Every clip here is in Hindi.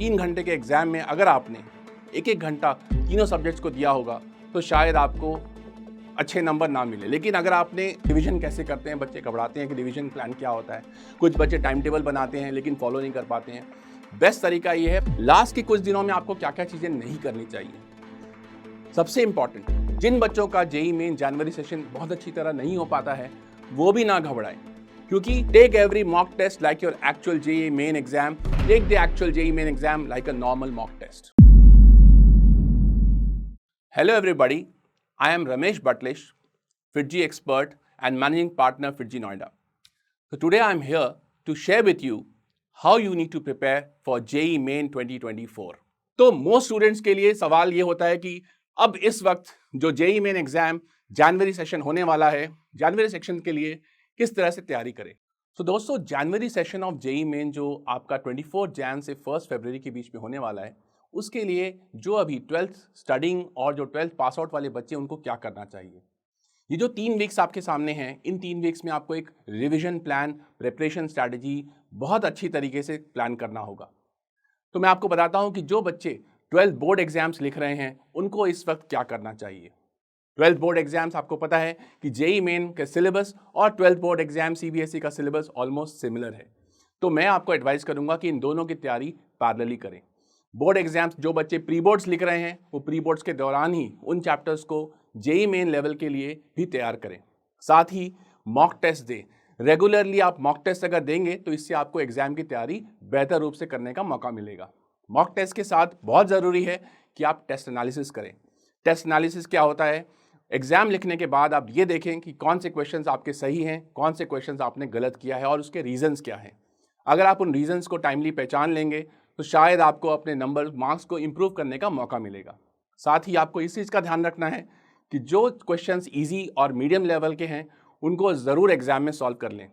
3 घंटे के एग्जाम में अगर आपने एक एक घंटा तीनों सब्जेक्ट्स को दिया होगा तो शायद आपको अच्छे नंबर ना मिले। लेकिन अगर आपने रिवीजन कैसे करते हैं, बच्चे घबराते हैं कि रिवीजन प्लान क्या होता है, कुछ बच्चे टाइम टेबल बनाते हैं लेकिन फॉलो नहीं कर पाते हैं। बेस्ट तरीका ये है, लास्ट के कुछ दिनों में आपको क्या क्या चीज़ें नहीं करनी चाहिए। सबसे इंपॉर्टेंट, जिन बच्चों का जेईई मेन जनवरी सेशन बहुत अच्छी तरह नहीं हो पाता है वो भी ना घबराएं, क्योंकि take every mock test like your actual JEE Main exam. Take the actual JEE Main exam like a normal mock test. Hello everybody, I am Ramesh Batlish, FIITJEE expert and managing partner FIITJEE Noida. So today I am here to share with you how you need to prepare for JEE Main 2024. तो मोस्ट स्टूडेंट्स के लिए सवाल ये होता है कि अब इस वक्त जो जेईई मेन एग्जाम जनवरी सेशन होने वाला है, जनवरी सेक्शन के लिए किस तरह से तैयारी करें। तो दोस्तों, जनवरी सेशन ऑफ जेईई मेन जो आपका 24 जैन से 1 फरवरी के बीच में होने वाला है, उसके लिए जो अभी 12th स्टडिंग और जो 12th पास आउट वाले बच्चे उनको क्या करना चाहिए। ये जो 3 वीक्स आपके सामने हैं, इन 3 वीक्स में आपको एक रिवीजन प्लान, प्रिपरेशन स्ट्रैटेजी बहुत अच्छी तरीके से प्लान करना होगा। तो मैं आपको बताता हूं कि जो बच्चे 12th बोर्ड एग्जाम्स लिख रहे हैं उनको इस वक्त क्या करना चाहिए। 12th बोर्ड एग्जाम्स, आपको पता है कि जेईई मेन का सिलेबस और 12th बोर्ड एग्जाम सीबीएसई का सिलेबस ऑलमोस्ट सिमिलर है। तो मैं आपको एडवाइस करूंगा कि इन दोनों की तैयारी पैरेलली करें। बोर्ड एग्जाम्स जो बच्चे प्री बोर्ड्स लिख रहे हैं वो प्री बोर्ड्स के दौरान ही उन चैप्टर्स को जेईई मेन लेवल के लिए भी तैयार करें। साथ ही मॉक टेस्ट दें। रेगुलरली आप मॉक टेस्ट अगर देंगे तो इससे आपको एग्जाम की तैयारी बेहतर रूप से करने का मौका मिलेगा। मॉक टेस्ट के साथ बहुत ज़रूरी है कि आप टेस्ट एनालिसिस करें। टेस्ट एनालिसिस क्या होता है? एग्जाम लिखने के बाद आप ये देखें कि कौन से क्वेश्चंस आपके सही हैं, कौन से क्वेश्चंस आपने गलत किया है और उसके रीजंस क्या हैं। अगर आप उन रीजंस को टाइमली पहचान लेंगे तो शायद आपको अपने नंबर मार्क्स को इम्प्रूव करने का मौका मिलेगा। साथ ही आपको इस चीज़ का ध्यान रखना है कि जो क्वेश्चंस इजी और मीडियम लेवल के हैं उनको ज़रूर एग्जाम में सॉल्व कर लें।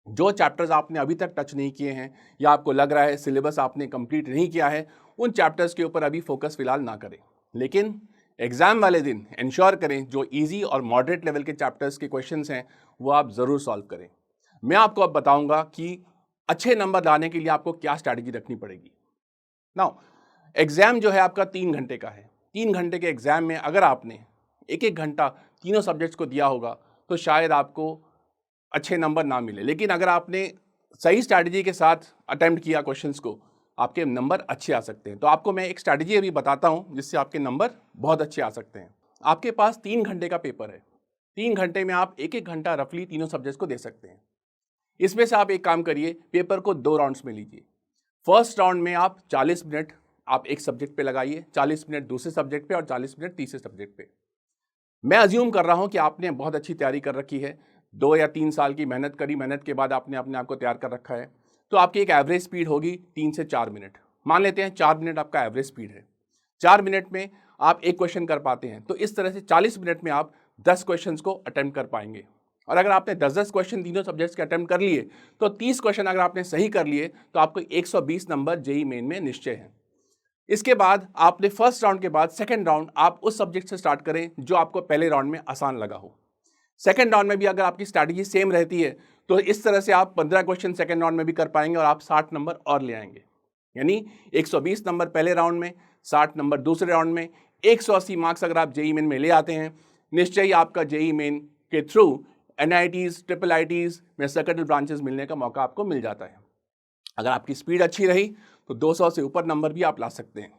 जो चैप्टर्स आपने अभी तक टच नहीं किए हैं या आपको लग रहा है सिलेबस आपने कंप्लीट नहीं किया है, उन चैप्टर्स के ऊपर अभी फोकस फिलहाल ना करें। लेकिन एग्जाम वाले दिन इंश्योर करें जो इजी और मॉडरेट लेवल के चैप्टर्स के क्वेश्चंस हैं वो आप ज़रूर सॉल्व करें। मैं आपको अब बताऊंगा कि अच्छे नंबर लाने के लिए आपको क्या स्ट्रैटेजी रखनी पड़ेगी। नाउ, एग्जाम जो है आपका 3 घंटे का है। 3 घंटे के एग्जाम में अगर आपने एक एक घंटा तीनों सब्जेक्ट्स को दिया होगा तो शायद आपको अच्छे नंबर ना मिले। लेकिन अगर आपने सही स्ट्रैटेजी के साथ अटेम्प्ट किया क्वेश्चंस को, आपके नंबर अच्छे आ सकते हैं। तो आपको मैं एक स्ट्रैटेजी अभी बताता हूं जिससे आपके नंबर बहुत अच्छे आ सकते हैं। आपके पास 3 घंटे का पेपर है। 3 घंटे में आप एक एक घंटा रफली तीनों सब्जेक्ट्स को दे सकते हैं। इसमें से आप एक काम करिए, पेपर को 2 राउंड्स में लीजिए। फर्स्ट राउंड में आप 40 मिनट आप एक सब्जेक्ट पे लगाइए, 40 मिनट दूसरे सब्जेक्ट पे और 40 मिनट तीसरे सब्जेक्ट पे। मैं अज्यूम कर रहा हूं कि आपने बहुत अच्छी तैयारी कर रखी है, 2 या 3 साल की मेहनत करी, मेहनत के बाद आपने अपने आप को तैयार कर रखा है। तो आपकी एक एवरेज स्पीड होगी 3 से 4 मिनट। मान लेते हैं 4 मिनट आपका एवरेज स्पीड है। 4 मिनट में आप एक क्वेश्चन कर पाते हैं, तो इस तरह से 40 मिनट में आप 10 क्वेश्चन को अटेम्प्ट कर पाएंगे। और अगर आपने 10-10 क्वेश्चन तीनों सब्जेक्ट्स के अटेम्प्ट कर लिए तो 30 क्वेश्चन अगर आपने सही कर लिए तो आपको 120 नंबर जेईई मेन में निश्चय है। इसके बाद आपने फर्स्ट राउंड के बाद सेकंड राउंड आप उस सब्जेक्ट से स्टार्ट करें जो आपको पहले राउंड में आसान लगा हो। सेकंड राउंड में भी अगर आपकी स्ट्रैटेजी सेम रहती है तो इस तरह से आप 15 क्वेश्चन सेकंड राउंड में भी कर पाएंगे और आप 60 नंबर और ले आएंगे। यानी 120 नंबर पहले राउंड में, 60 नंबर दूसरे राउंड में, 180 मार्क्स अगर आप जेईई मेन में ले आते हैं, निश्चय ही आपका जेईई मेन के थ्रू एनआईटीज, ट्रिपल आईटीज में सर्किटल ब्रांचेस मिलने का मौका आपको मिल जाता है। अगर आपकी स्पीड अच्छी रही तो 200 से ऊपर नंबर भी आप ला सकते हैं।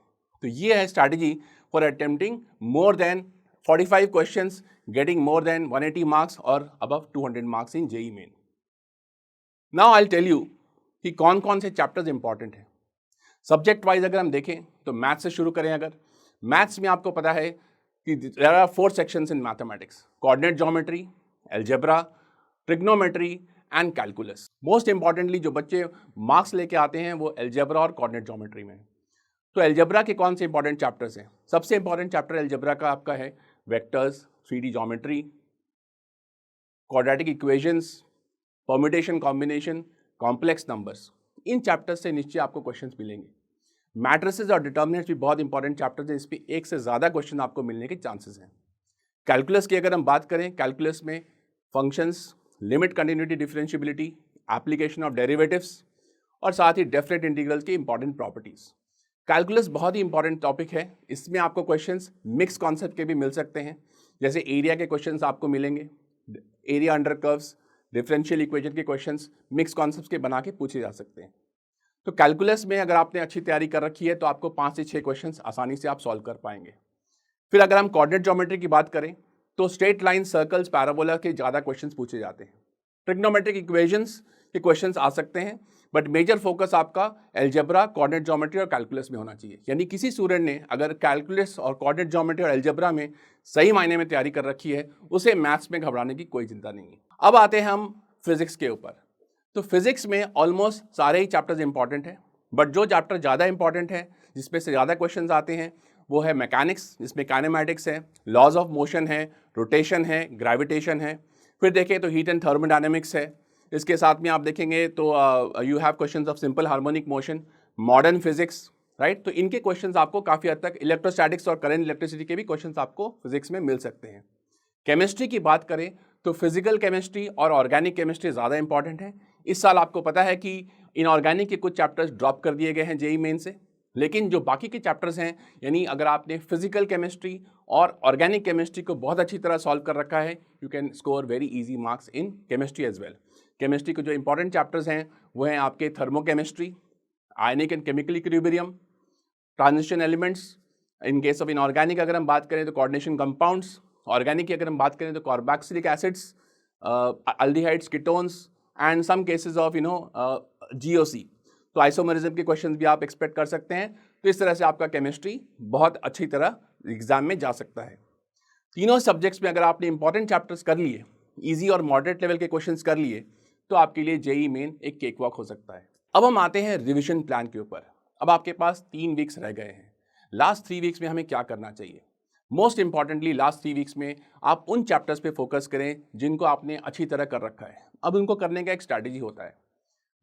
तो ये है strategy for attempting more than 45 questions, getting more than 180 marks और above 200 marks in JEE Main. Now I will tell you कि कौन कौन से चैप्टर्स इंपॉर्टेंट हैं। सब्जेक्ट वाइज अगर हम देखें तो मैथ्स से शुरू करें। अगर मैथ्स में आपको पता है कि there are 4 sections in mathematics: coordinate geometry, algebra, trigonometry and calculus. Most importantly जो बच्चे मार्क्स लेके आते हैं वो अलजेब्रा और कोऑर्डिनेट ज्योमेट्री में। तो अलजेब्रा के कौन से इंपॉर्टेंट चैप्टर्स हैं? सबसे इंपॉर्टेंट चैप्टर अलजेब्रा का आपका है vectors, 3D geometry, quadratic equations, permutation combination, complex numbers. इन चैप्टर्स से निश्चय आपको क्वेश्चंस मिलेंगे। मैट्रिसेस और डिटर्मिनेंट्स भी बहुत इंपॉर्टेंट चैप्टर्स हैं, इस पर एक से ज़्यादा क्वेश्चन आपको मिलने के चांसेस हैं। कैलकुलस की अगर हम बात करें, कैलकुलस में functions, limit continuity differentiability, application of derivatives और साथ ही डेफिनेट इंटीग्रल्स की इंपॉर्टेंट प्रॉपर्टीज। कैलकुलस बहुत ही इंपॉर्टेंट टॉपिक है। इसमें आपको क्वेश्चंस मिक्स कॉन्सेप्ट के भी मिल सकते हैं, जैसे एरिया के क्वेश्चंस आपको मिलेंगे, area under curves, differential equation के क्वेश्चंस मिक्स कॉन्सेप्ट्स के बना के पूछे जा सकते हैं। तो कैलकुलस में अगर आपने अच्छी तैयारी कर रखी है तो आपको 5 से 6 क्वेश्चंस आसानी से आप सॉल्व कर पाएंगे। फिर अगर हम कोऑर्डिनेट ज्योमेट्री की बात करें तो स्ट्रेट लाइन, सर्कल्स, पैराबोला के ज़्यादा क्वेश्चंस पूछे जाते हैं। ट्रिग्नोमेट्रिक इक्वेशंस के क्वेश्चंस आ सकते हैं, बट मेजर फोकस आपका एल्जेब्रा, कोऑर्डिनेट ज्योमेट्री और कैलकुलस में होना चाहिए। यानी किसी स्टूडेंट ने अगर कैलकुलस और कोऑर्डिनेट ज्योमेट्री और एल्जेब्रा में सही मायने में तैयारी कर रखी है, उसे मैथ्स में घबराने की कोई चिंता नहीं है। अब आते हैं हम फिजिक्स के ऊपर। तो फिजिक्स में ऑलमोस्ट सारे ही चैप्टर्स इंपॉर्टेंट हैं, बट जो चैप्टर ज़्यादा इंपॉर्टेंट है, जिसमें से ज़्यादा क्वेश्चंस आते हैं, वो है मैकेनिक्स, जिसमें काइनेमैटिक्स है, लॉज ऑफ मोशन है, रोटेशन है, ग्रेविटेशन है। फिर देखें तो हीट एंड थर्मोडायनेमिक्स है। इसके साथ में आप देखेंगे तो you have questions of simple harmonic motion, modern physics, right. तो इनके क्वेश्चंस आपको काफ़ी हद तक, इलेक्ट्रोस्टैटिक्स और करंट इलेक्ट्रिसिटी के भी क्वेश्चंस आपको फिजिक्स में मिल सकते हैं। केमिस्ट्री की बात करें तो फिजिकल केमिस्ट्री और ऑर्गेनिक केमिस्ट्री ज़्यादा इंपॉर्टेंट है। इस साल आपको पता है कि इनऑर्गेनिक के कुछ चैप्टर्स ड्रॉप कर दिए गए हैं जेईई मेन से, लेकिन जो बाकी के चैप्टर्स हैं, यानी अगर आपने फिजिकल केमिस्ट्री और ऑर्गेनिक केमिस्ट्री को बहुत अच्छी तरह सॉल्व कर रखा है, you can score very easy marks in chemistry as well. Chemistry के जो इंपॉर्टेंट चैप्टर्स हैं वो हैं आपके thermochemistry, ionic and chemical equilibrium, transition elements. In case of inorganic अगर हम बात करें तो कोऑर्डिनेशन कंपाउंड्स, ऑर्गेनिक की अगर हम बात करें तो carboxylic acids, aldehydes, ketones and some cases of GOC। तो आइसोमरिज्म के क्वेश्चंस भी आप एक्सपेक्ट कर सकते हैं। तो इस तरह से आपका केमिस्ट्री बहुत अच्छी तरह एग्जाम में जा सकता है। तीनों सब्जेक्ट्स में अगर आपने इंपॉर्टेंट चैप्टर्स कर लिए, इजी और मॉडरेट लेवल के क्वेश्चंस कर लिए, तो आपके लिए जेईई मेन एक केक वॉक हो सकता है। अब हम आते हैं रिविजन प्लान के ऊपर। अब आपके पास 3 वीक्स रह गए हैं। लास्ट 3 वीक्स में हमें क्या करना चाहिए? मोस्ट इंपॉर्टेंटली लास्ट 3 वीक्स में आप उन चैप्टर्स पे फोकस करें जिनको आपने अच्छी तरह कर रखा है। अब उनको करने का एक स्ट्रैटेजी होता है।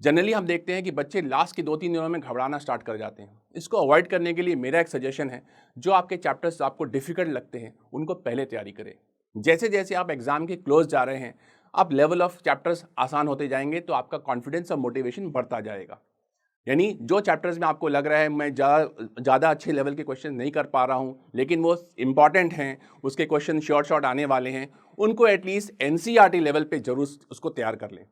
जनरली हम देखते हैं कि बच्चे लास्ट के 2-3 दिनों में घबराना स्टार्ट कर जाते हैं। इसको अवॉइड करने के लिए मेरा एक सजेशन है, जो आपके चैप्टर्स आपको डिफिकल्ट लगते हैं उनको पहले तैयारी करें। जैसे जैसे आप एग्जाम के क्लोज जा रहे हैं, आप लेवल ऑफ चैप्टर्स आसान होते जाएंगे, तो आपका कॉन्फिडेंस और मोटिवेशन बढ़ता जाएगा। यानी जो चैप्टर्स में आपको लग रहा है मैं ज़्यादा अच्छे लेवल के क्वेश्चन नहीं कर पा रहा हूँ, लेकिन वो इंपॉर्टेंट हैं, उसके क्वेश्चन शॉर्ट आने वाले हैं, उनको एटलीस्ट एनसीईआरटी लेवल पे जरूर उसको तैयार कर लें।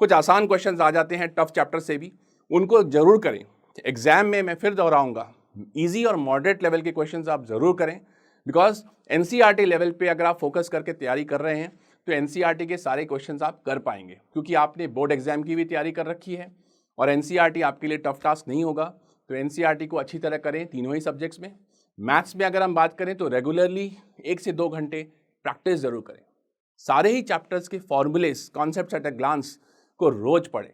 कुछ आसान क्वेश्चंस आ जाते हैं टफ चैप्टर से भी, उनको ज़रूर करें। एग्जाम में मैं फिर दोहराऊंगा, ईजी और मॉडरेट लेवल के क्वेश्चंस आप ज़रूर करें, बिकॉज एनसीईआरटी लेवल पे अगर आप फोकस करके तैयारी कर रहे हैं तो एनसीईआरटी के सारे क्वेश्चंस आप कर पाएंगे, क्योंकि आपने बोर्ड एग्जाम की भी तैयारी कर रखी है और एनसीईआरटी आपके लिए टफ टास्क नहीं होगा। तो एनसीईआरटी को अच्छी तरह करें तीनों ही सब्जेक्ट्स में। मैथ्स में अगर हम बात करें तो रेगुलरली 1 से 2 घंटे प्रैक्टिस जरूर करें। सारे ही चैप्टर्स के formulas, concepts at a glance को रोज पढ़ें।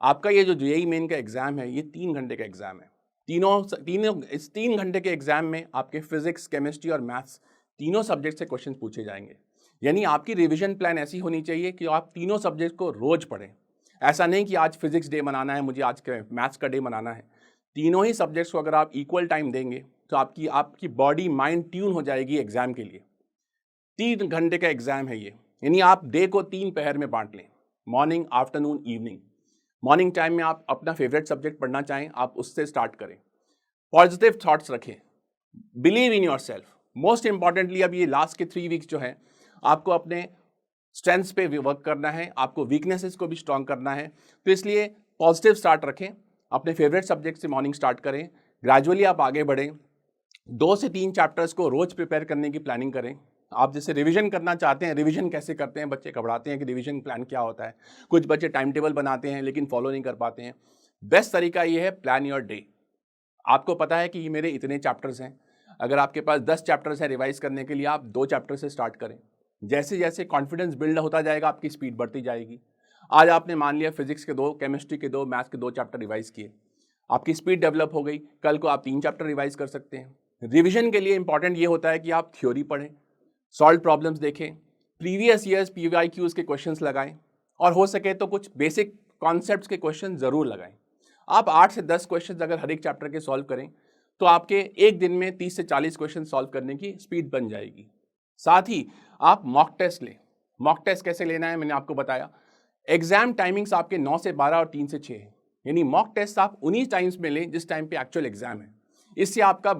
आपका ये जो जेईई मेन का एग्जाम है, ये 3 घंटे का एग्जाम है। इस 3 घंटे के एग्जाम में आपके फिजिक्स, केमिस्ट्री और मैथ्स तीनों सब्जेक्ट से क्वेश्चन पूछे जाएंगे। यानी आपकी रिवीजन प्लान ऐसी होनी चाहिए कि आप तीनों सब्जेक्ट को रोज पढ़ें। ऐसा नहीं कि आज फिजिक्स डे मनाना है, मुझे आज मैथ्स का डे मनाना है। तीनों ही सब्जेक्ट्स को अगर आप इक्वल टाइम देंगे तो आपकी बॉडी माइंड ट्यून हो जाएगी एग्जाम के लिए। 3 घंटे का एग्जाम है ये, यानी आप डे को 3 पहर में बांट लें, morning, afternoon, evening. Morning time में आप अपना फेवरेट सब्जेक्ट पढ़ना चाहें, आप उससे स्टार्ट करें। पॉजिटिव थॉट्स रखें, believe in your self. Most importantly अब ये लास्ट के 3 वीक्स जो है, आपको अपने स्ट्रेंथ्स पे वर्क करना है, आपको वीकनेसेस को भी स्ट्रॉन्ग करना है। तो इसलिए पॉजिटिव स्टार्ट रखें, अपने फेवरेट सब्जेक्ट से मॉर्निंग स्टार्ट करें, ग्रेजुअली आप आगे बढ़ें। 2 से 3 चैप्टर्स को रोज प्रिपेयर करने की प्लानिंग करें। आप जैसे रिवीजन करना चाहते हैं, रिवीजन कैसे करते हैं, बच्चे घबराते हैं कि रिवीजन प्लान क्या होता है। कुछ बच्चे टाइम टेबल बनाते हैं लेकिन फॉलो नहीं कर पाते हैं। बेस्ट तरीका ये है, प्लान योर डे। आपको पता है कि ये मेरे इतने चैप्टर्स हैं, अगर आपके पास 10 चैप्टर्स हैं रिवाइज करने के लिए, आप 2 चैप्टर से स्टार्ट करें। जैसे जैसे कॉन्फिडेंस बिल्ड होता जाएगा, आपकी स्पीड बढ़ती जाएगी। आज आपने मान लिया फिजिक्स के 2, केमिस्ट्री के 2, मैथ्स के 2 चैप्टर रिवाइज किए, आपकी स्पीड डेवलप हो गई। कल को आप 3 चैप्टर रिवाइज कर सकते हैं। रिवीजन के लिए इंपॉर्टेंट ये होता है कि आप थ्योरी पढ़ें, सॉल्व प्रॉब्लम्स देखें, प्रीवियस ईयर्स PYQs के क्वेश्चंस लगाएं, और हो सके तो कुछ बेसिक कॉन्सेप्ट्स के क्वेश्चन ज़रूर लगाएं। आप 8 से 10 क्वेश्चन अगर हर एक चैप्टर के सॉल्व करें तो आपके एक दिन में 30 से 40 क्वेश्चन सॉल्व करने की स्पीड बन जाएगी। साथ ही आप मॉक टेस्ट लें। मॉक टेस्ट कैसे लेना है मैंने आपको बताया। एग्जाम टाइमिंग्स आपके 9 से 12 और 3 से 6 है, यानी मॉक टेस्ट आप उन्हीं टाइम्स में लें जिस टाइम पे एक्चुअल एग्जाम है। इससे आपका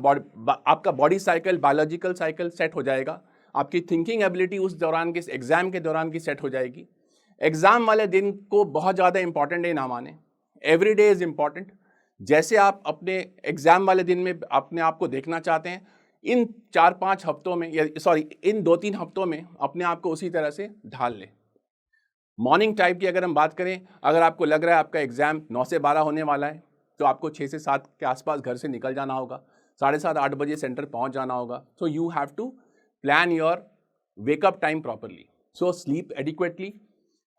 body cycle, biological cycle set हो जाएगा, आपकी थिंकिंग एबिलिटी उस दौरान के एग्जाम के दौरान की सेट हो जाएगी। एग्जाम वाले दिन को बहुत ज़्यादा इंपॉर्टेंट डे ना माने, एवरी डे इज़ इम्पॉर्टेंट। जैसे आप अपने एग्जाम वाले दिन में अपने आप को देखना चाहते हैं, इन 4-5 हफ्तों में इन 2-3 हफ्तों में अपने आप को उसी तरह से ढाल लें। मॉर्निंग टाइम की अगर हम बात करें, अगर आपको लग रहा है आपका एग्जाम 9 से 12 होने वाला है, तो आपको 6 से 7 के आसपास घर से निकल जाना होगा, 7:30-8 बजे सेंटर पहुंच जाना होगा। So you have to plan your wake up time properly, so sleep adequately,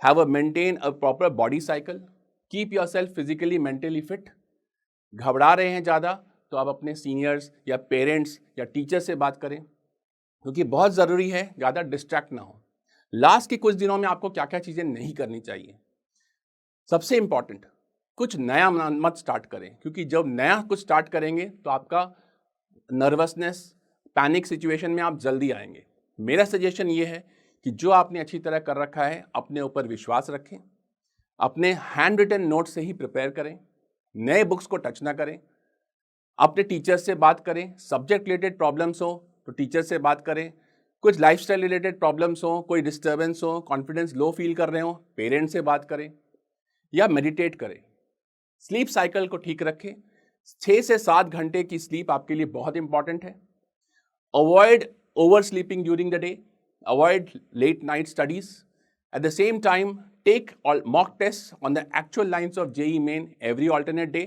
have a maintain a proper body cycle, keep your self physically mentally fit. घबरा रहे हैं ज़्यादा तो आप अपने सीनियर्स या पेरेंट्स या टीचर से बात करें, क्योंकि बहुत ज़रूरी है ज़्यादा डिस्ट्रैक्ट ना हो। लास्ट के कुछ दिनों में आपको क्या क्या चीज़ें नहीं करनी चाहिए। सबसे इंपॉर्टेंट, कुछ नया मत स्टार्ट करें, क्योंकि जब नया कुछ स्टार्ट करेंगे तो आपका नर्वसनेस, पैनिक सिचुएशन में आप जल्दी आएंगे। मेरा सजेशन ये है कि जो आपने अच्छी तरह कर रखा है, अपने ऊपर विश्वास रखें, अपने हैंड रिटन नोट से ही प्रिपेयर करें, नए बुक्स को टच ना करें, अपने टीचर से बात करें, सब्जेक्ट रिलेटेड प्रॉब्लम्स हो तो टीचर से बात करें, कुछ लाइफस्टाइल रिलेटेड प्रॉब्लम्स हो, कोई डिस्टर्बेंस हो, कॉन्फिडेंस लो फील कर रहे हो, पेरेंट्स से बात करें या मेडिटेट करें। स्लीप साइकिल को ठीक रखें, 6 से 7 घंटे की स्लीप आपके लिए बहुत इंपॉर्टेंट है। Avoid over sleeping during the day, avoid late night studies. At the same time take all mock tests on the actual lines of JEE Main every alternate day.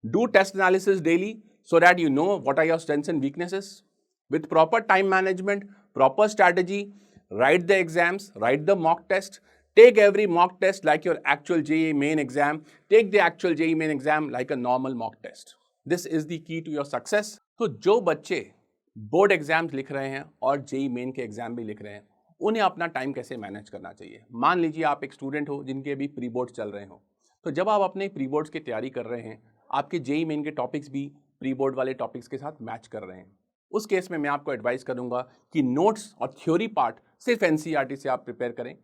Do test analysis daily so that you know what are your strengths and weaknesses. With proper time management, proper strategy, write the exams, write the mock test, take every mock test like your actual JEE Main exam, take the actual JEE Main exam like a normal mock test. This is the key to your success. तो जो बच्चे बोर्ड एग्जाम्स लिख रहे हैं और JEE Main के एग्जाम भी लिख रहे हैं, उन्हें अपना टाइम कैसे मैनेज करना चाहिए। मान लीजिए आप एक स्टूडेंट हो जिनके अभी प्री बोर्ड्स चल रहे हो, तो जब आप अपने प्री बोर्ड्स की तैयारी कर रहे हैं, आपके JEE मेन के टॉपिक्स भी प्री बोर्ड वाले टॉपिक्स के साथ मैच कर रहे हैं, उस केस में मैं आपको एडवाइस करूंगा कि नोट्स और थ्योरी पार्ट सिर्फ NCERT से आप प्रिपेयर करें,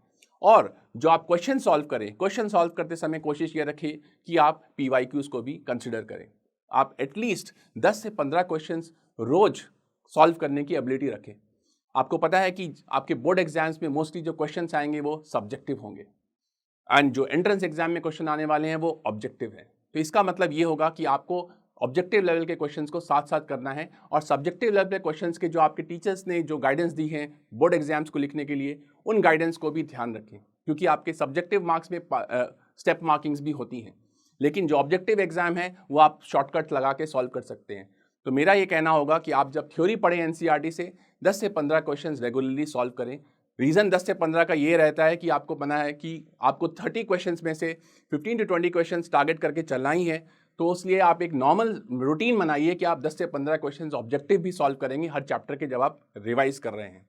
और जो आप क्वेश्चन सॉल्व करें, क्वेश्चन सॉल्व करते समय कोशिश ये रखें कि आप PYQs को भी कंसिडर करें। आप एटलीस्ट 10 से 15 क्वेश्चन रोज सॉल्व करने की एबिलिटी रखें। आपको पता है कि आपके बोर्ड एग्जाम्स में मोस्टली जो क्वेश्चंस आएंगे वो सब्जेक्टिव होंगे, एंड जो एंट्रेंस एग्जाम में क्वेश्चन आने वाले हैं वो ऑब्जेक्टिव है। तो इसका मतलब ये होगा कि आपको ऑब्जेक्टिव लेवल के क्वेश्चंस को साथ साथ करना है, और सब्जेक्टिव लेवल के क्वेश्चंस के जो आपके टीचर्स ने जो गाइडेंस दी है बोर्ड एग्जाम्स को लिखने के लिए, उन गाइडेंस को भी ध्यान रखें, क्योंकि आपके सब्जेक्टिव मार्क्स में स्टेप मार्किंग्स भी होती हैं, लेकिन जो ऑब्जेक्टिव एग्जाम है वो आप शॉर्टकट लगा के सॉल्व कर सकते हैं। तो मेरा ये कहना होगा कि आप जब थ्योरी पढ़ें NCERT से, 10 से 15 क्वेश्चंस रेगुलरली सॉल्व करें। रीज़न 10 से 15 का ये रहता है कि आपको पता है कि आपको 30 क्वेश्चंस में से 15 to 20 क्वेश्चंस टारगेट करके चलना ही है, तो इसलिए आप एक नॉर्मल रूटीन बनाइए कि आप 10 से 15 क्वेश्चंस ऑब्जेक्टिव भी सॉल्व करेंगे हर चैप्टर के जब आप रिवाइज कर रहे हैं।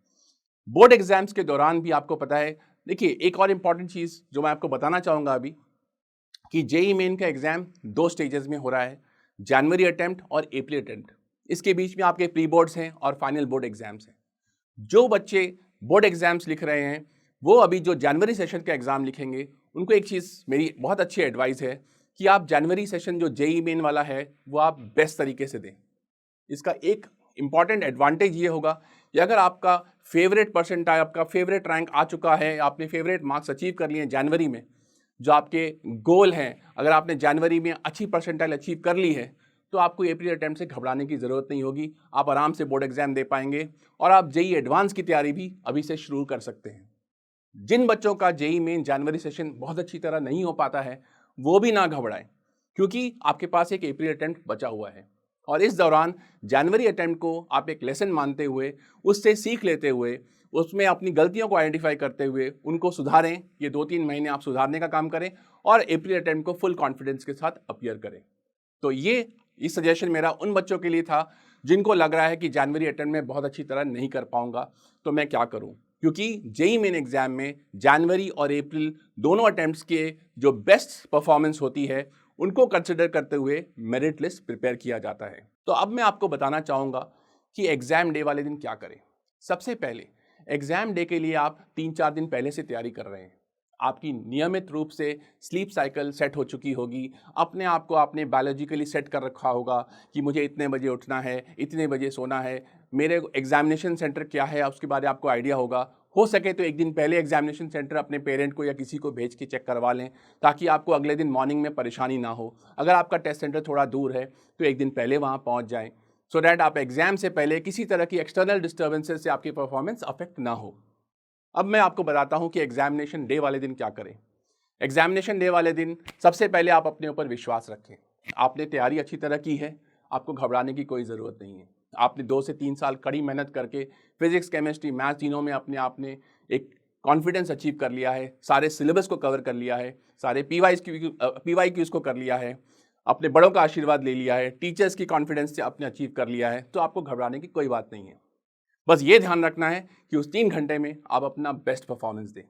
बोर्ड एग्जाम्स के दौरान भी आपको पता है, देखिए एक और इम्पॉर्टेंट चीज़ जो मैं आपको बताना चाहूँगा अभी, कि JEE मेन का एग्जाम 2 स्टेजेस में हो रहा है, जनवरी अटेम्प्ट और अप्रैल अटेम्प्ट। इसके बीच में आपके प्री बोर्ड्स हैं और फाइनल बोर्ड एग्जाम्स हैं। जो बच्चे बोर्ड एग्जाम्स लिख रहे हैं वो अभी जो जनवरी सेशन का एग्ज़ाम लिखेंगे, उनको एक चीज़ मेरी बहुत अच्छी एडवाइस है कि आप जनवरी सेशन जो JEE मेन वाला है वो आप बेस्ट तरीके से दें। इसका एक इम्पॉर्टेंट एडवांटेज ये होगा कि अगर आपका फेवरेट परसेंटाइल, आपका फेवरेट रैंक आ चुका है, आपने फेवरेट मार्क्स अचीव कर लिए हैं जनवरी में, जो आपके गोल हैं, अगर आपने जनवरी में अच्छी परसेंटाइल अचीव कर ली है, तो आपको अप्रैल अटेम्प्ट से घबराने की ज़रूरत नहीं होगी। आप आराम से बोर्ड एग्जाम दे पाएंगे और आप JEE एडवांस की तैयारी भी अभी से शुरू कर सकते हैं। जिन बच्चों का JEE मेन जनवरी सेशन बहुत अच्छी तरह नहीं हो पाता है, वो भी ना घबराएं, क्योंकि आपके पास एक अप्रैल अटेम्प्ट बचा हुआ है, और इस दौरान जनवरी अटेम्प्ट को आप एक लेसन मानते हुए, उससे सीख लेते हुए, उसमें अपनी गलतियों को आइडेंटिफाई करते हुए उनको सुधारें। ये 2-3 महीने आप सुधारने का काम करें और अप्रैल अटेम्प्ट को फुल कॉन्फिडेंस के साथ अपीयर करें। तो ये सजेशन मेरा उन बच्चों के लिए था जिनको लग रहा है कि जनवरी अटेम्प्ट में बहुत अच्छी तरह नहीं कर पाऊंगा, तो मैं क्या करूं, क्योंकि JEE मेन एग्जाम में जनवरी और अप्रैल दोनों अटेम्प्ट्स के जो बेस्ट परफॉर्मेंस होती है उनको कंसिडर करते हुए मेरिट लिस्ट प्रिपेयर किया जाता है। तो अब मैं आपको बताना चाहूँगा कि एग्ज़ाम डे वाले दिन क्या करें। सबसे पहले एग्ज़ाम डे के लिए आप 3-4 दिन पहले से तैयारी कर रहे हैं। आपकी नियमित रूप से स्लीप साइकिल सेट हो चुकी होगी, अपने आप को आपने बायोलॉजिकली सेट कर रखा होगा कि मुझे इतने बजे उठना है, इतने बजे सोना है, मेरे एग्जामिनेशन सेंटर क्या है उसके बारे में आपको आइडिया होगा। हो सके तो एक दिन पहले एग्जामिनेशन सेंटर अपने पेरेंट को या किसी को भेज के चेक करवा लें, ताकि आपको अगले दिन मॉर्निंग में परेशानी ना हो। अगर आपका टेस्ट सेंटर थोड़ा दूर है तो एक दिन पहले वहाँ पहुँच जाएँ, सो डैट आप एग्जाम से पहले किसी तरह की एक्सटर्नल डिस्टर्बेंसेस से आपकी परफॉर्मेंस अफेक्ट ना हो। अब मैं आपको बताता हूँ कि एग्जामिनेशन डे वाले दिन क्या करें। एग्जामिनेशन डे वाले दिन सबसे पहले आप अपने ऊपर विश्वास रखें। आपने तैयारी अच्छी तरह की है, आपको घबराने की कोई ज़रूरत नहीं है। आपने 2 से 3 साल कड़ी मेहनत करके फिजिक्स, केमिस्ट्री, मैथ तीनों में अपने आप ने एक कॉन्फिडेंस अचीव कर लिया है, सारे सिलेबस को कवर कर लिया है, सारे PYQs को कर लिया है, अपने बड़ों का आशीर्वाद ले लिया है, टीचर्स की कॉन्फिडेंस से आपने अचीव कर लिया है, तो आपको घबराने की कोई बात नहीं है। बस ये ध्यान रखना है कि उस 3 घंटे में आप अपना बेस्ट परफॉर्मेंस दें।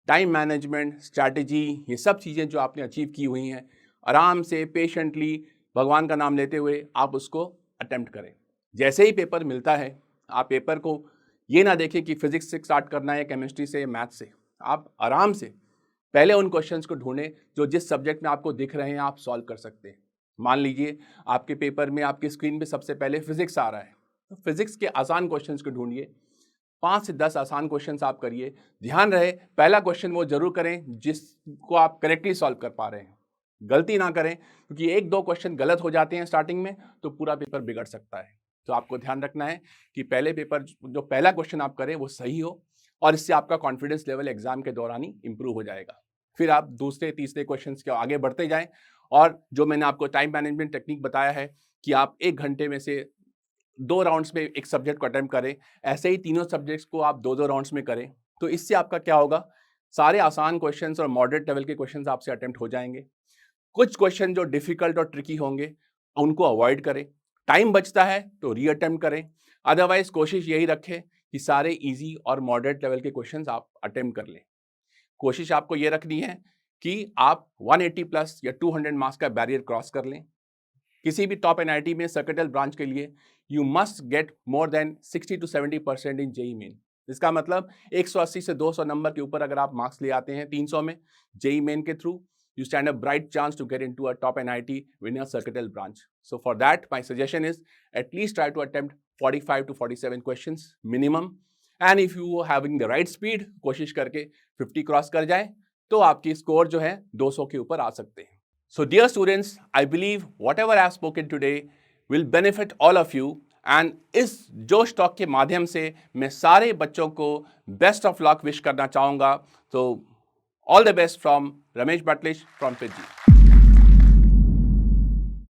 टाइम मैनेजमेंट, स्ट्रैटेजी, ये सब चीज़ें जो आपने अचीव की हुई हैं, आराम से पेशेंटली भगवान का नाम लेते हुए आप उसको अटेम्प्ट करें। जैसे ही पेपर मिलता है, आप पेपर को ये ना देखें कि फिजिक्स से स्टार्ट करना है, केमिस्ट्री से, मैथ से। आप आराम से पहले उन क्वेश्चंस को ढूंढें जो जिस सब्जेक्ट में आपको दिख रहे हैं आप सॉल्व कर सकते हैं। मान लीजिए आपके पेपर में आपकी स्क्रीन पे सबसे पहले फिजिक्स आ रहा है, तो फिजिक्स के आसान क्वेश्चंस को ढूंढिए। 5 से 10 आसान क्वेश्चंस आप करिए। ध्यान रहे पहला क्वेश्चन वो जरूर करें जिसको आप करेक्टली सॉल्व कर पा रहे हैं। गलती ना करें, क्योंकि 1-2 क्वेश्चन गलत हो जाते हैं स्टार्टिंग में तो पूरा पेपर बिगड़ सकता है। तो आपको ध्यान रखना है कि पहले पेपर जो पहला क्वेश्चन आप करें वो सही हो, और इससे आपका कॉन्फिडेंस लेवल एग्जाम के दौरान ही इंप्रूव हो जाएगा। फिर आप दूसरे तीसरे क्वेश्चन के आगे बढ़ते जाएं, और जो मैंने आपको टाइम मैनेजमेंट टेक्निक बताया है कि आप 1 घंटे में से 2 राउंड्स में एक सब्जेक्ट को अटेम्प्ट करें, ऐसे ही तीनों सब्जेक्ट्स को आप 2-2 राउंड्स में करें। तो इससे आपका क्या होगा, सारे आसान क्वेश्चंस और मॉडरेट लेवल के क्वेश्चंस आपसे अटेम्प्ट हो जाएंगे। कुछ क्वेश्चन जो डिफिकल्ट और ट्रिकी होंगे उनको अवॉइड करें। टाइम बचता है तो रीअटेम्प्ट करें, अदरवाइज कोशिश यही रखें कि सारे इजी और मॉडरेट लेवल के क्वेश्चंस आप अटेम्प्ट कर लें। कोशिश आपको ये रखनी है कि आप 180 प्लस या 200 मार्क्स का बैरियर क्रॉस कर लें। किसी भी टॉप NIT में सर्किटल ब्रांच के लिए you must get more than 60 to 70% in JEE Main. इसका मतलब 180 से 200 नंबर के ऊपर अगर आप मार्क्स ले आते हैं 300 में जेई मेन के through, you stand a bright chance to get into a top NIT in a circuital branch. So for that, my suggestion is at least try to attempt 45 to 47 questions minimum. And if you are having the right speed, कोशिश करके 50 क्रॉस कर जाए तो आपकी स्कोर जो है 200 के ऊपर आ सकते हैं। So dear students, I believe whatever I have spoken today will benefit all of you. And इस जोश टॉक के माध्यम से मैं सारे बच्चों को बेस्ट ऑफ लक विश करना चाहूँगा। तो all the best from Ramesh Batlish from FIITJEE.